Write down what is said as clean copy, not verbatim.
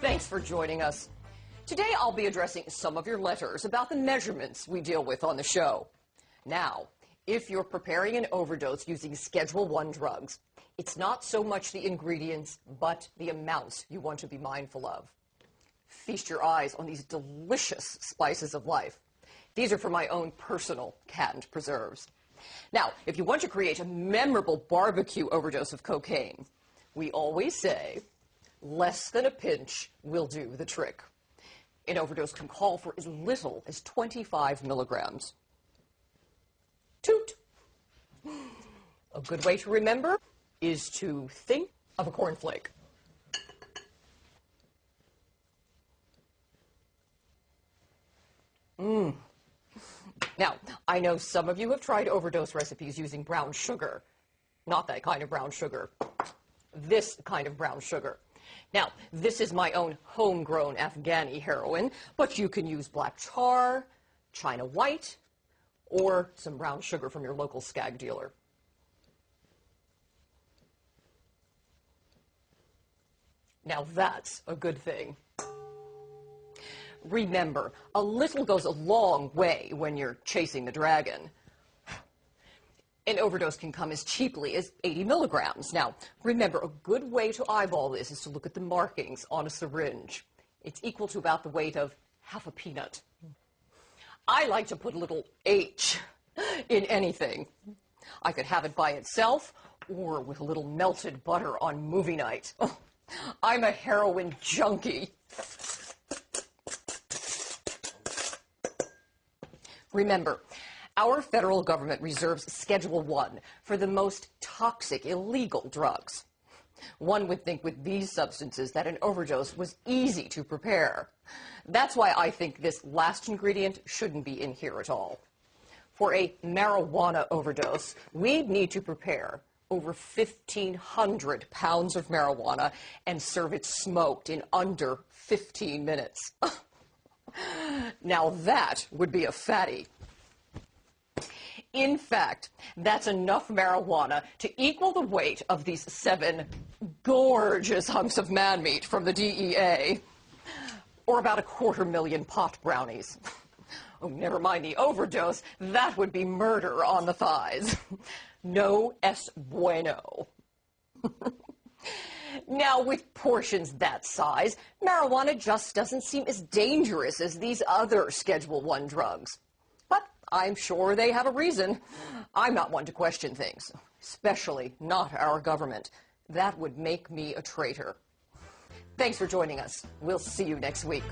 Thanks for joining us. Today I'll be addressing some of your letters about the measurements we deal with on the show. Now, if you're preparing an overdose using Schedule I drugs, it's not so much the ingredients, but the amounts you want to be mindful of. Feast your eyes on these delicious spices of life. These are from my own personal canned preserves. Now, if you want to create a memorable barbecue overdose of cocaine, we always say, less than a pinch will do the trick. An overdose can call for as little as 25 milligrams. Toot! A good way to remember is to think of a cornflake. Now, I know some of you have tried overdose recipes using brown sugar. Not that kind of brown sugar. This kind of brown sugar. Now, this is my own homegrown Afghani heroin, but you can use black tar, China white, or some brown sugar from your local skag dealer. Now that's a good thing. Remember, a little goes a long way when you're chasing the dragon. An overdose can come as cheaply as 80 milligrams. Now, remember, a good way to eyeball this is to look at the markings on a syringe. It's equal to about the weight of half a peanut. I like to put a little H in anything. I could have it by itself or with a little melted butter on movie night. Oh, I'm a heroin junkie. Remember, our federal government reserves Schedule I for the most toxic, illegal drugs. One would think with these substances that an overdose was easy to prepare. That's why I think this last ingredient shouldn't be in here at all. For a marijuana overdose, we'd need to prepare over 1,500 pounds of marijuana and serve it smoked in under 15 minutes. Now that would be a fatty. In fact, that's enough marijuana to equal the weight of these 7 gorgeous hunks of man meat from the DEA, or about 250,000 pot brownies. Oh, never mind the overdose, that would be murder on the thighs. No es bueno. Now, with portions that size, marijuana just doesn't seem as dangerous as these other Schedule I drugs. But I'm sure they have a reason. I'm not one to question things, especially not our government. That would make me a traitor. Thanks for joining us. We'll see you next week.